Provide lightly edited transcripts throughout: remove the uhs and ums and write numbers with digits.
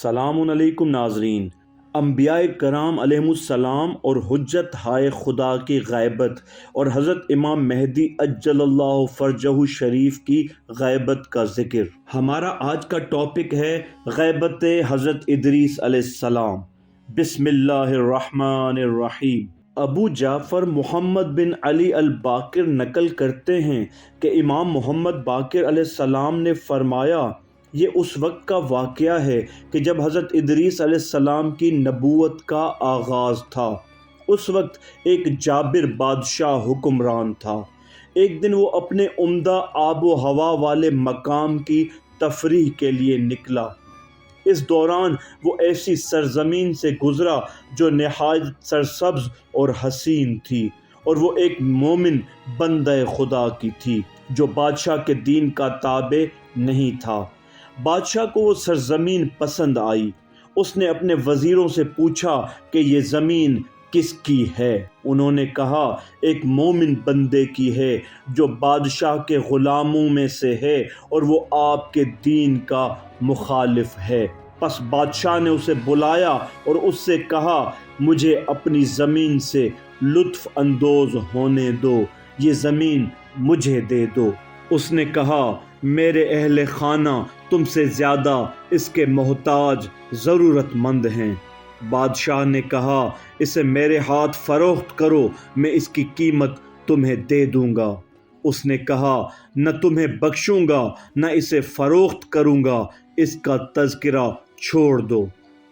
السلام علیکم ناظرین۔ انبیاء کرام علیہم السلام اور حجت ہائے خدا کی غیبت اور حضرت امام مہدی عجل اللہ فرجہ شریف کی غیبت کا ذکر۔ ہمارا آج کا ٹاپک ہے غیبت حضرت ادریس علیہ السلام۔ بسم اللہ الرحمن الرحیم۔ ابو جعفر محمد بن علی الباقر نقل کرتے ہیں کہ امام محمد باقر علیہ السلام نے فرمایا، یہ اس وقت کا واقعہ ہے کہ جب حضرت ادریس علیہ السلام کی نبوت کا آغاز تھا۔ اس وقت ایک جابر بادشاہ حکمران تھا۔ ایک دن وہ اپنے عمدہ آب و ہوا والے مقام کی تفریح کے لیے نکلا۔ اس دوران وہ ایسی سرزمین سے گزرا جو نہایت سرسبز اور حسین تھی، اور وہ ایک مومن بندہ خدا کی تھی جو بادشاہ کے دین کا تابع نہیں تھا۔ بادشاہ کو وہ سرزمین پسند آئی۔ اس نے اپنے وزیروں سے پوچھا کہ یہ زمین کس کی ہے؟ انہوں نے کہا، ایک مومن بندے کی ہے جو بادشاہ کے غلاموں میں سے ہے اور وہ آپ کے دین کا مخالف ہے۔ پس بادشاہ نے اسے بلایا اور اس سے کہا، مجھے اپنی زمین سے لطف اندوز ہونے دو، یہ زمین مجھے دے دو۔ اس نے کہا، میرے اہل خانہ تم سے زیادہ اس کے محتاج ضرورت مند ہیں۔ بادشاہ نے کہا، اسے میرے ہاتھ فروخت کرو، میں اس کی قیمت تمہیں دے دوں گا۔ اس نے کہا، نہ تمہیں بخشوں گا نہ اسے فروخت کروں گا، اس کا تذکرہ چھوڑ دو۔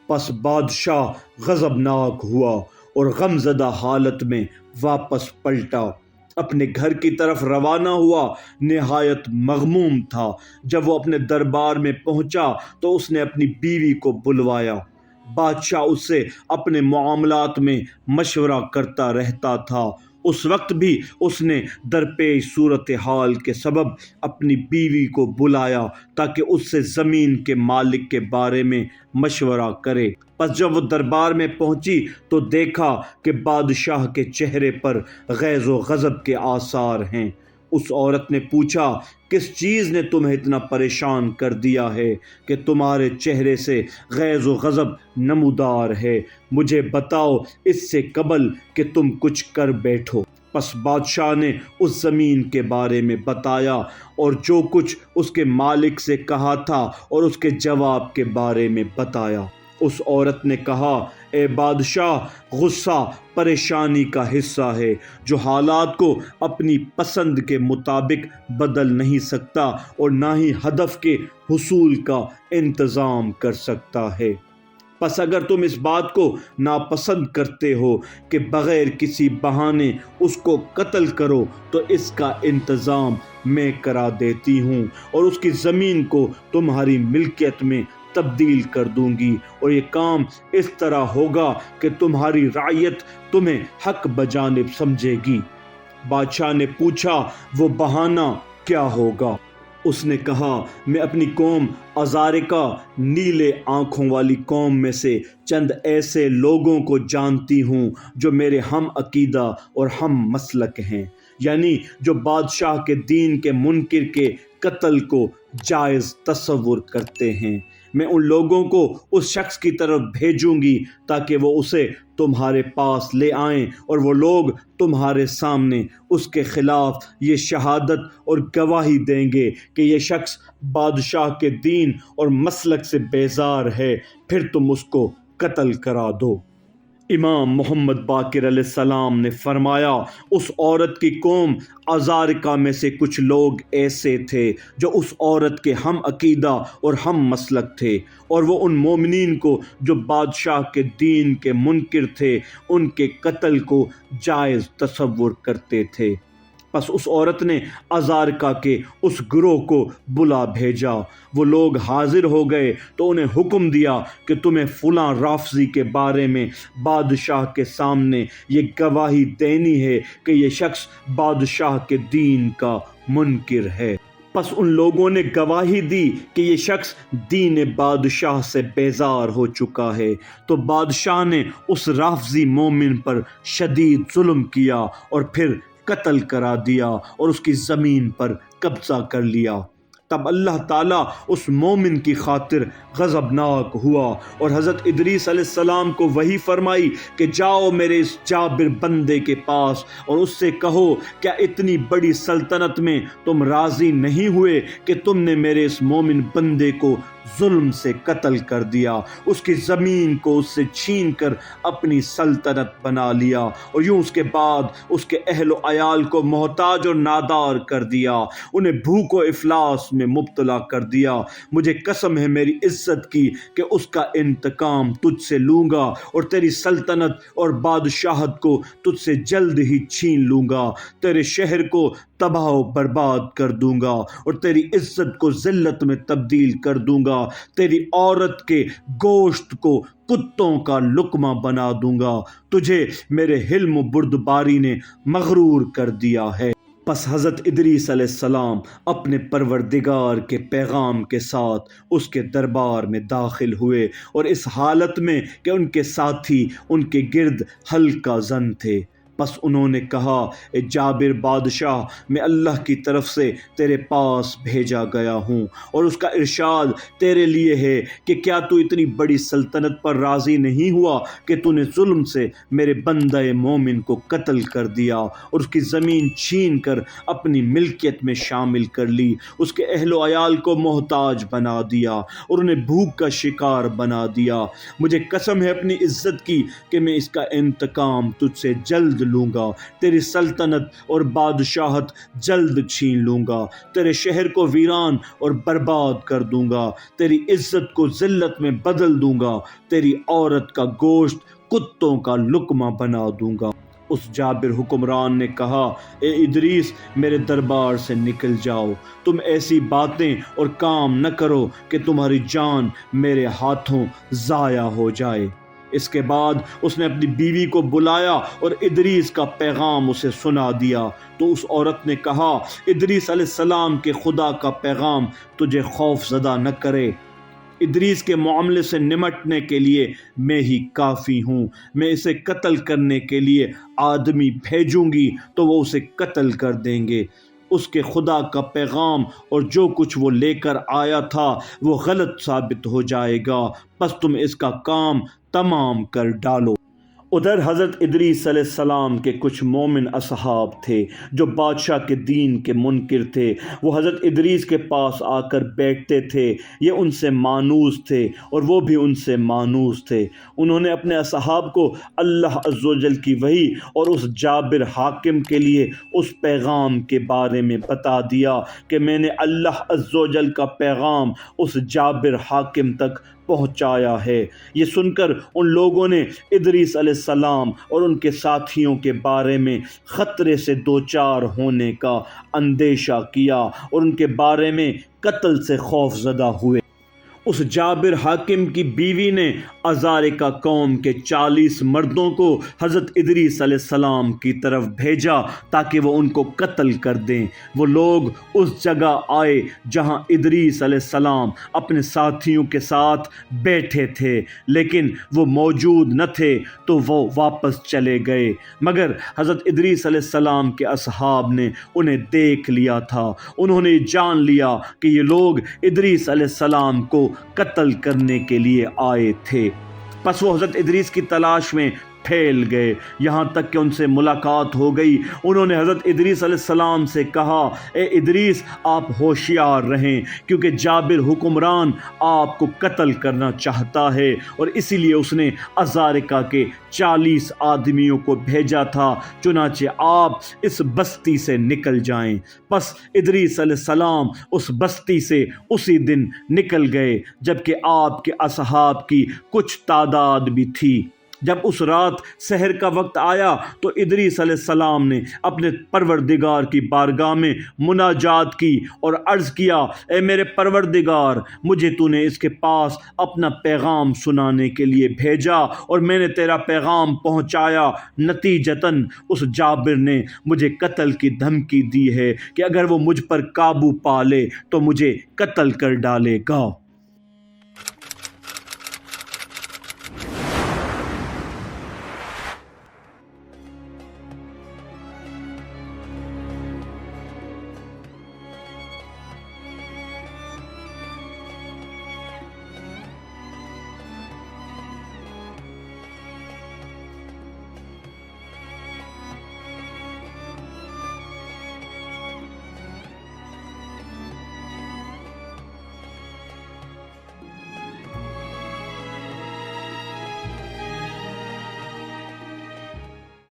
پس بادشاہ غضبناک ہوا اور غمزدہ حالت میں واپس پلٹا، اپنے گھر کی طرف روانہ ہوا، نہایت مغموم تھا۔ جب وہ اپنے دربار میں پہنچا تو اس نے اپنی بیوی کو بلوایا۔ بادشاہ اس سے اپنے معاملات میں مشورہ کرتا رہتا تھا۔ اس وقت بھی اس نے درپیش صورتحال کے سبب اپنی بیوی کو بلایا تاکہ اس سے زمین کے مالک کے بارے میں مشورہ کرے۔ پس جب وہ دربار میں پہنچی تو دیکھا کہ بادشاہ کے چہرے پر غیظ و غضب کے آثار ہیں۔ اس عورت نے پوچھا، کس چیز نے تمہیں اتنا پریشان کر دیا ہے کہ تمہارے چہرے سے غیظ و غضب نمودار ہے؟ مجھے بتاؤ اس سے قبل کہ تم کچھ کر بیٹھو۔ پس بادشاہ نے اس زمین کے بارے میں بتایا اور جو کچھ اس کے مالک سے کہا تھا اور اس کے جواب کے بارے میں بتایا۔ اس عورت نے کہا، اے بادشاہ، غصہ پریشانی کا حصہ ہے جو حالات کو اپنی پسند کے مطابق بدل نہیں سکتا اور نہ ہی ہدف کے حصول کا انتظام کر سکتا ہے۔ پس اگر تم اس بات کو ناپسند کرتے ہو کہ بغیر کسی بہانے اس کو قتل کرو تو اس کا انتظام میں کرا دیتی ہوں اور اس کی زمین کو تمہاری ملکیت میں تبدیل کر دوں گی، اور یہ کام اس طرح ہوگا کہ تمہاری رعیت تمہیں حق بجانب سمجھے گی۔ بادشاہ نے پوچھا، وہ بہانہ کیا ہوگا؟ اس نے کہا، میں اپنی قوم ازارقہ نیلے آنکھوں والی قوم میں سے چند ایسے لوگوں کو جانتی ہوں جو میرے ہم عقیدہ اور ہم مسلک ہیں، یعنی جو بادشاہ کے دین کے منکر کے قتل کو جائز تصور کرتے ہیں۔ میں ان لوگوں کو اس شخص کی طرف بھیجوں گی تاکہ وہ اسے تمہارے پاس لے آئیں، اور وہ لوگ تمہارے سامنے اس کے خلاف یہ شہادت اور گواہی دیں گے کہ یہ شخص بادشاہ کے دین اور مسلک سے بیزار ہے، پھر تم اس کو قتل کرا دو۔ امام محمد باقر علیہ السلام نے فرمایا، اس عورت کی قوم ازارقہ میں سے کچھ لوگ ایسے تھے جو اس عورت کے ہم عقیدہ اور ہم مسلک تھے، اور وہ ان مومنین کو جو بادشاہ کے دین کے منکر تھے ان کے قتل کو جائز تصور کرتے تھے۔ پس اس عورت نے ازارقہ کے اس گروہ کو بلا بھیجا۔ وہ لوگ حاضر ہو گئے تو انہیں حکم دیا کہ تمہیں فلاں رافضی کے بارے میں بادشاہ کے سامنے یہ گواہی دینی ہے کہ یہ شخص بادشاہ کے دین کا منکر ہے۔ پس ان لوگوں نے گواہی دی کہ یہ شخص دین بادشاہ سے بیزار ہو چکا ہے، تو بادشاہ نے اس رافضی مومن پر شدید ظلم کیا اور پھر قتل کرا دیا اور اس کی زمین پر قبضہ کر لیا، تب اللہ تعالیٰ اس مومن کی خاطر غضبناک ہوا اور حضرت ادریس علیہ السلام کو وحی فرمائی کہ جاؤ میرے اس جابر بندے کے پاس اور اس سے کہو کیا اتنی بڑی سلطنت میں تم راضی نہیں ہوئے کہ تم نے میرے اس مومن بندے کو ظلم سے قتل کر دیا، اس کی زمین کو اس سے چھین کر اپنی سلطنت بنا لیا اور یوں اس کے بعد اس کے اہل و عیال کو محتاج اور نادار کر دیا، انہیں بھوک و افلاس میں مبتلا کر دیا۔ مجھے قسم ہے میری عزت کی کہ اس کا انتقام تجھ سے لوں گا اور تیری سلطنت اور بادشاہت کو تجھ سے جلد ہی چھین لوں گا، تیرے شہر کو تباہ و برباد کر دوں گا اور تیری عزت کو ذلت میں تبدیل کر دوں گا، تیری عورت کے گوشت کو کتوں کا لقمہ بنا دوں گا، تجھے میرے حلم و بردباری نے مغرور کر دیا ہے۔ پس حضرت ادریس علیہ السلام اپنے پروردگار کے پیغام کے ساتھ اس کے دربار میں داخل ہوئے اور اس حالت میں کہ ان کے ساتھی ان کے گرد حلقہ زن تھے۔ پس انہوں نے کہا، اے جابر بادشاہ، میں اللہ کی طرف سے تیرے پاس بھیجا گیا ہوں اور اس کا ارشاد تیرے لیے ہے کہ کیا تو اتنی بڑی سلطنت پر راضی نہیں ہوا کہ تو نے ظلم سے میرے بندہ مومن کو قتل کر دیا اور اس کی زمین چھین کر اپنی ملکیت میں شامل کر لی، اس کے اہل و عیال کو محتاج بنا دیا اور انہیں بھوک کا شکار بنا دیا۔ مجھے قسم ہے اپنی عزت کی کہ میں اس کا انتقام تجھ سے جلد لوں گا، تیری سلطنت اور بادشاہت جلد چھین لوں گا، تیرے شہر کو ویران اور برباد کر دوں گا، تیری عزت کو ذلت میں بدل دوں گا، تیری عورت کا گوشت کتوں کا لقمہ بنا دوں گا۔ اس جابر حکمران نے کہا، اے ادریس، میرے دربار سے نکل جاؤ، تم ایسی باتیں اور کام نہ کرو کہ تمہاری جان میرے ہاتھوں ضائع ہو جائے۔ اس کے بعد اس نے اپنی بیوی کو بلایا اور ادریس کا پیغام اسے سنا دیا تو اس عورت نے کہا، ادریس علیہ السلام کے خدا کا پیغام تجھے خوف زدہ نہ کرے، ادریس کے معاملے سے نمٹنے کے لیے میں ہی کافی ہوں، میں اسے قتل کرنے کے لیے آدمی بھیجوں گی تو وہ اسے قتل کر دیں گے، اس کے خدا کا پیغام اور جو کچھ وہ لے کر آیا تھا وہ غلط ثابت ہو جائے گا، پس تم اس کا کام تمام کر ڈالو۔ ادھر حضرت ادریس علیہ السلام کے کچھ مومن اصحاب تھے جو بادشاہ کے دین کے منکر تھے، وہ حضرت ادریس کے پاس آ کر بیٹھتے تھے، یہ ان سے مانوس تھے اور وہ بھی ان سے مانوس تھے۔ انہوں نے اپنے اصحاب کو اللہ عز و جل کی وحی اور اس جابر حاکم کے لیے اس پیغام کے بارے میں بتا دیا کہ میں نے اللہ عز و جل کا پیغام اس جابر حاکم تک پہنچایا ہے۔ یہ سن کر ان لوگوں نے ادریس علیہ السلام اور ان کے ساتھیوں کے بارے میں خطرے سے دوچار ہونے کا اندیشہ کیا اور ان کے بارے میں قتل سے خوف زدہ ہوئے۔ اس جابر حاکم کی بیوی نے ازارکا قوم کے 40 مردوں کو حضرت ادریس علیہ السلام کی طرف بھیجا تاکہ وہ ان کو قتل کر دیں۔ وہ لوگ اس جگہ آئے جہاں ادریس علیہ السلام اپنے ساتھیوں کے ساتھ بیٹھے تھے، لیکن وہ موجود نہ تھے تو وہ واپس چلے گئے، مگر حضرت ادریس علیہ السلام کے اصحاب نے انہیں دیکھ لیا تھا۔ انہوں نے جان لیا کہ یہ لوگ ادریس علیہ السلام کو قتل کرنے کے لیے آئے تھے، پس وہ حضرت ادریس کی تلاش میں پھیل گئے، یہاں تک کہ ان سے ملاقات ہو گئی۔ انہوں نے حضرت ادریس علیہ السلام سے کہا، اے ادریس، آپ ہوشیار رہیں کیونکہ جابر حکمران آپ کو قتل کرنا چاہتا ہے اور اسی لیے اس نے ازارکا کے 40 آدمیوں کو بھیجا تھا، چنانچہ آپ اس بستی سے نکل جائیں۔ پس ادریس علیہ السلام اس بستی سے اسی دن نکل گئے جبکہ آپ کے اصحاب کی کچھ تعداد بھی تھی۔ جب اس رات سحر کا وقت آیا تو ادریس علیہ السلام نے اپنے پروردگار کی بارگاہ میں مناجات کی اور عرض کیا، اے میرے پروردگار، مجھے تو نے اس کے پاس اپنا پیغام سنانے کے لیے بھیجا اور میں نے تیرا پیغام پہنچایا، نتیجتاً اس جابر نے مجھے قتل کی دھمکی دی ہے کہ اگر وہ مجھ پر قابو پا لے تو مجھے قتل کر ڈالے گا۔